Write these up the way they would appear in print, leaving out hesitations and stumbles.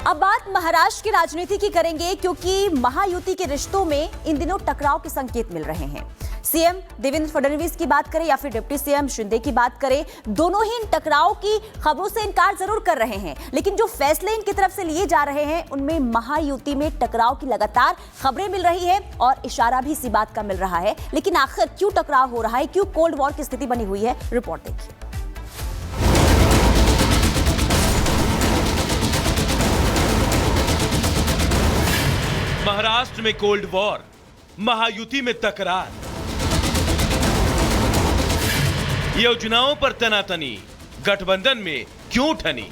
अब बात महाराष्ट्र की राजनीति की करेंगे, क्योंकि महायुति के रिश्तों में इन दिनों टकराव के संकेत मिल रहे हैं। सीएम देवेंद्र फडणवीस की बात करें या फिर डिप्टी सीएम शिंदे की बात करें, दोनों ही इन टकराव की खबरों से इनकार जरूर कर रहे हैं, लेकिन जो फैसले इनकी तरफ से लिए जा रहे हैं उनमें महायुति में टकराव की लगातार खबरें मिल रही है और इशारा भी इसी बात का मिल रहा है। लेकिन आखिर क्यों टकराव हो रहा है, क्यों कोल्ड वॉर की स्थिति बनी हुई है, रिपोर्ट देखिए। महाराष्ट्र में कोल्ड वॉर, महायुति में तकरार, योजनाओं पर तनातनी, गठबंधन में क्यों ठनी।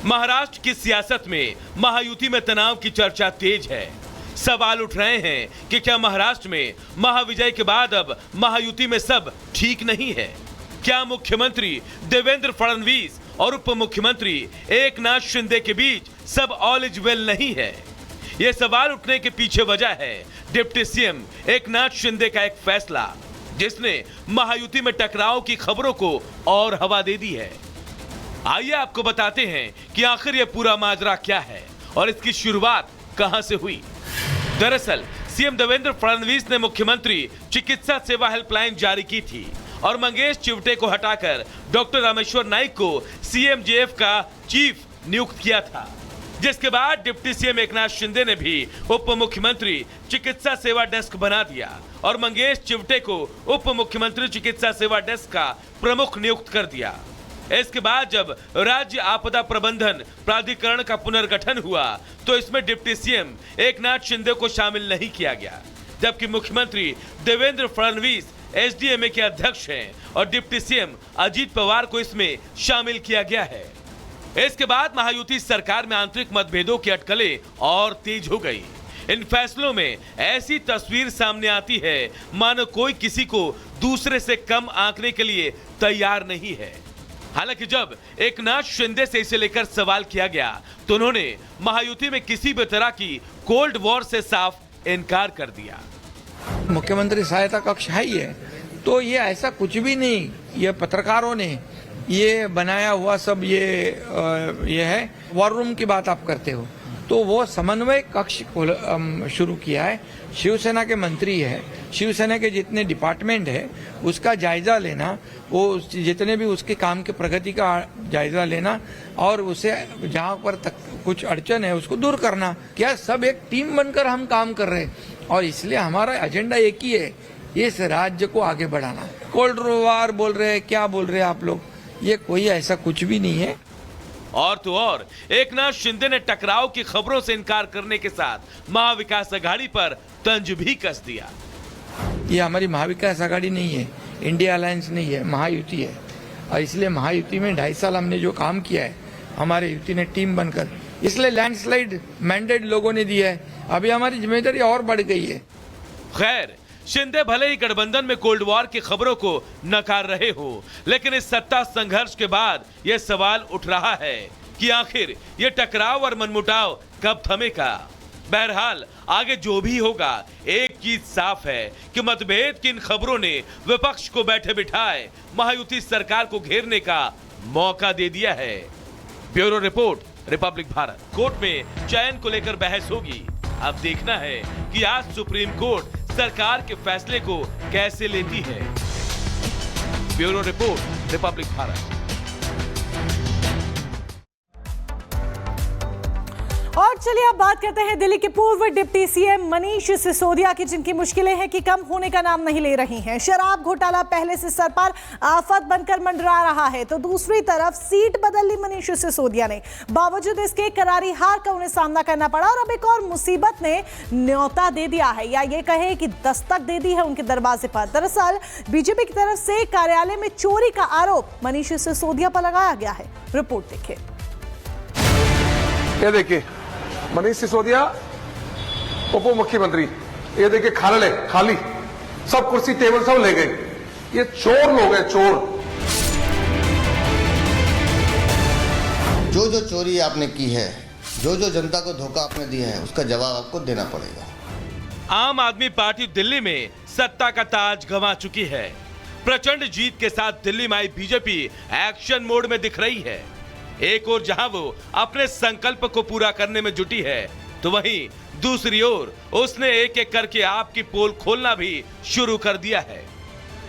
महाराष्ट्र की सियासत में महायुति में तनाव की चर्चा तेज है। सवाल उठ रहे हैं कि क्या महाराष्ट्र में महाविजय के बाद अब महायुति में सब ठीक नहीं है? क्या मुख्यमंत्री देवेंद्र फडणवीस और उप मुख्यमंत्री एकनाथ शिंदे के बीच सब ऑल इज वेल नहीं है? यह सवाल उठने के पीछे वजह है डिप्टी सीएम एकनाथ शिंदे का एक फैसला, जिसने महायुति में टकराव की खबरों को और हवा दे दी है। आइए आपको बताते हैं कि आखिर यह पूरा माजरा क्या है और इसकी शुरुआत कहां से हुई। दरअसल सीएम देवेंद्र फडणवीस ने मुख्यमंत्री चिकित्सा सेवा हेल्पलाइन जारी की थी और मंगेश चिवटे को हटाकर डॉक्टर रामेश्वर नाइक को सीएमजेएफ का चीफ नियुक्त किया था, जिसके बाद डिप्टी सीएम एकनाथ शिंदे ने भी उप मुख्यमंत्री चिकित्सा सेवा डेस्क बना दिया और मंगेश चिवटे को उप मुख्यमंत्री चिकित्सा सेवा डेस्क का प्रमुख नियुक्त कर दिया। इसके बाद जब राज्य आपदा प्रबंधन प्राधिकरण का पुनर्गठन हुआ तो इसमें डिप्टी सीएम एकनाथ शिंदे को शामिल नहीं किया गया, जबकि मुख्यमंत्री देवेंद्र फडणवीस एसडीएमए के अध्यक्ष हैं और डिप्टी सीएम अजीत पवार को इसमें शामिल किया गया है। इसके बाद महायुति सरकार में आंतरिक मतभेदों की अटकलें और तेज हो गई। इन फैसलों में ऐसी तस्वीर सामने आती है मानो कोई किसी को दूसरे से कम आंकने के लिए तैयार नहीं है। हालांकि जब एकनाथ शिंदे से इसे लेकर सवाल किया गया तो उन्होंने महायुति में किसी भी तरह की कोल्ड वॉर से साफ इनकार कर दिया। मुख्यमंत्री सहायता कक्ष है ही है, तो ये ऐसा कुछ भी नहीं, ये पत्रकारों ने ये बनाया हुआ सब ये है। वॉर रूम की बात आप करते हो तो वो समन्वय कक्ष शुरू किया है। शिवसेना के मंत्री है, शिवसेना के जितने डिपार्टमेंट है उसका जायजा लेना, वो जितने भी उसके काम के प्रगति का जायजा लेना और उसे जहाँ पर तक कुछ अड़चन है उसको दूर करना। क्या सब एक टीम बनकर हम काम कर रहे हैं और इसलिए हमारा एजेंडा एक ही है, इस राज्य को आगे बढ़ाना। कोल्ड वॉर बोल रहे हैं, क्या बोल रहे हैं आप लोग, ये कोई ऐसा कुछ भी नहीं है। और तो और एकनाथ शिंदे ने टकराव की खबरों से इनकार करने के साथ महाविकास आघाड़ी पर तंज भी कस दिया। ये हमारी महाविकास आघाड़ी नहीं है, इंडिया अलायंस नहीं है, महायुति है। और इसलिए महायुति में 2.5 साल हमने जो काम किया है हमारे युति ने टीम बनकर, इसलिए लैंडस्लाइड मैंडेट लोगों ने दिया है। अभी हमारी जिम्मेदारी और बढ़ गई है। खैर, शिंदे भले ही गठबंधन में कोल्ड वॉर की खबरों को नकार रहे हो, लेकिन इस सत्ता संघर्ष के बाद यह सवाल उठ रहा है कि आखिर यह टकराव और मनमुटाव कब थमेगा। बहरहाल आगे जो भी होगा, एक चीज साफ है कि मतभेद की इन खबरों ने विपक्ष को बैठे बिठाए महायुति सरकार को घेरने का मौका दे दिया है। Bureau report, Republic Bharat. Court में चयन को लेकर बहस होगी। अब देखना है कि आज सुप्रीम कोर्ट सरकार के फैसले को कैसे लेती है। Bureau report, Republic Bharat. और चलिए अब बात करते हैं दिल्ली के पूर्व डिप्टी सीएम मनीष सिसोदिया की, जिनकी मुश्किलें हैं कि कम होने का नाम नहीं ले रही हैं। शराब घोटाला पहले से सर पर आफत बनकर मंडरा रहा है, तो दूसरी तरफ सीट बदल ली मनीष सिसोदिया ने। बावजूद इसके करारी हार का उन्हें सामना करना पड़ा और अब एक और मुसीबत ने न्योता दे दिया है, या ये कहे कि दस्तक दे दी है उनके दरवाजे पर। दरअसल बीजेपी की तरफ से कार्यालय में चोरी का आरोप मनीष सिसोदिया पर लगाया गया है। रिपोर्ट देखिए। ये देखिए मनीष सिसोदिया उप मुख्यमंत्री, ये देखिए खाली सब कुर्सी टेबल सब ले गए। ये चोर लोग हैं, चोर। जो चोरी आपने की है, जो जनता को धोखा आपने दिया है, उसका जवाब आपको देना पड़ेगा। आम आदमी पार्टी दिल्ली में सत्ता का ताज गंवा चुकी है। प्रचंड जीत के साथ दिल्ली में आई बीजेपी एक्शन मोड में दिख रही है। एक ओर जहां वो अपने संकल्प को पूरा करने में जुटी है, तो वहीं दूसरी ओर उसने एक एक करके आपकी पोल खोलना भी शुरू कर दिया है।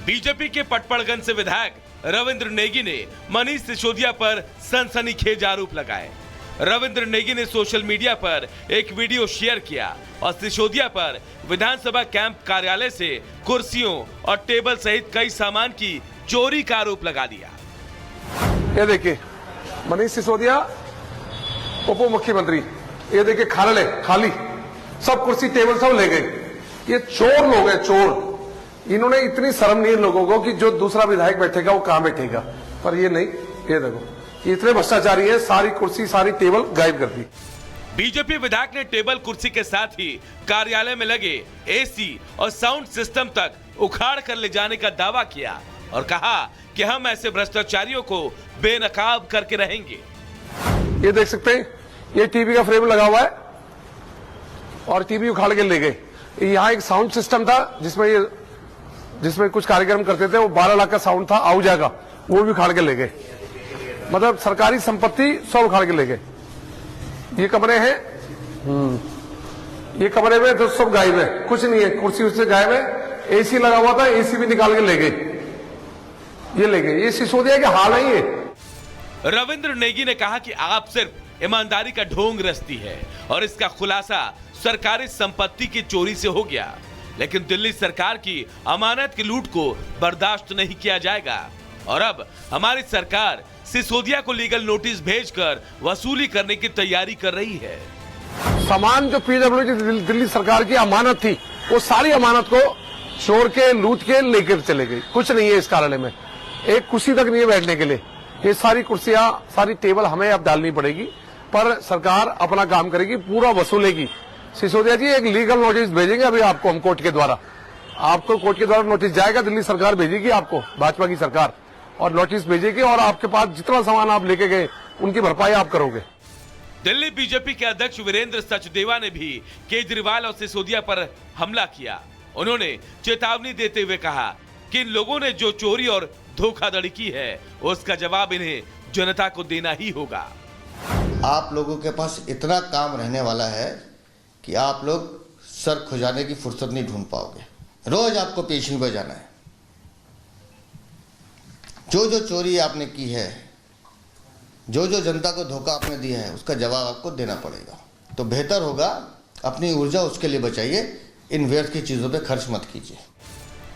बीजेपी के पटपड़गंज से विधायक रविंद्र नेगी ने मनीष सिसोदिया पर सनसनीखेज आरोप लगाए। रविंद्र नेगी ने सोशल मीडिया पर एक वीडियो शेयर किया और सिसोदिया पर विधानसभा कैंप कार्यालय से कुर्सियों और टेबल सहित कई सामान की चोरी का आरोप लगा दिया। ये देखिए मनीष सिसोदिया उप मुख्यमंत्री, ये देखिए खाली सब कुर्सी टेबल सब ले गए। ये चोर लोग हैं, चोर। इन्होंने इतनी शर्म नहीं है लोगों को कि जो दूसरा विधायक बैठेगा वो कहां बैठेगा, पर ये नहीं। ये देखो इतने भ्रष्टाचारी है, सारी कुर्सी सारी टेबल गायब कर दी। बीजेपी विधायक ने टेबल कुर्सी के साथ ही कार्यालय में लगे एसी और साउंड सिस्टम तक उखाड़ कर ले जाने का दावा किया और कहा कि हम ऐसे भ्रष्टाचारियों को बेनकाब करके रहेंगे। ये देख सकते हैं, ये टीवी का फ्रेम लगा हुआ है और टीवी उखाड़ के ले गए। यहाँ एक साउंड सिस्टम था जिसमें कुछ कार्यक्रम करते थे, वो 12 लाख का साउंड था, आउजा का, वो भी उखाड़ के ले गए। मतलब सरकारी संपत्ति सब उखाड़ के ले गए। ये कमरे हैं, ये कमरे में तो सब गायब है, कुछ नहीं है, कुर्सी उससे गायब है। एसी लगा हुआ था, एसी भी निकाल के ले गए। ये ले गए। ये सिसोदिया के हाल है ये। रविंद्र नेगी ने कहा कि आप सिर्फ ईमानदारी का ढोंग रचती है और इसका खुलासा सरकारी संपत्ति की चोरी से हो गया, लेकिन दिल्ली सरकार की अमानत की लूट को बर्दाश्त नहीं किया जाएगा और अब हमारी सरकार सिसोदिया को लीगल नोटिस भेजकर वसूली करने की तैयारी कर रही है। सामान जो पीडब्ल्यूडी दिल्ली सरकार की अमानत थी, वो सारी अमानत को चोर के लूट के लेकर चले गई। कुछ नहीं है इस कार्यालय में, एक कुर्सी तक नहीं है बैठने के लिए। ये सारी कुर्सियां सारी टेबल हमें अब डालनी पड़ेगी, पर सरकार अपना काम करेगी, पूरा वसूलेगी। सिसोदिया जी एक लीगल नोटिस भेजेंगे अभी आपको हम कोर्ट के द्वारा। आपको कोर्ट के द्वारा नोटिस जाएगा, दिल्ली सरकार भेजेगी आपको, भाजपा की सरकार, और नोटिस भेजेगी और आपके पास जितना सामान आप लेके गए उनकी भरपाई आप करोगे। दिल्ली बीजेपी के अध्यक्ष वीरेंद्र सचदेवा ने भी केजरीवाल और सिसोदिया पर हमला किया। उन्होंने चेतावनी देते हुए कहा कि इन लोगों ने जो चोरी और धोखाधड़ी की है उसका जवाब इन्हें जनता को देना ही होगा। आप लोगों के पास इतना काम रहने वाला है कि आप लोग सर खुजाने की फुर्सत नहीं ढूंढ पाओगे। रोज आपको पेशिंग पे जाना है। जो जो चोरी आपने की है, जो जो जनता को धोखा आपने दिया है, उसका जवाब आपको देना पड़ेगा। तो बेहतर होगा अपनी ऊर्जा उसके लिए बचाइए, इन व्यर्थ की चीजों पे खर्च मत कीजिए।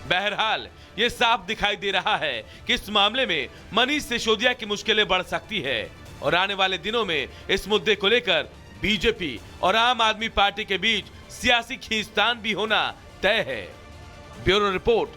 बहरहाल ये साफ दिखाई दे रहा है कि इस मामले में मनीष सिसोदिया की मुश्किलें बढ़ सकती है और आने वाले दिनों में इस मुद्दे को लेकर बीजेपी और आम आदमी पार्टी के बीच सियासी खींचतान भी होना तय है। Bureau report,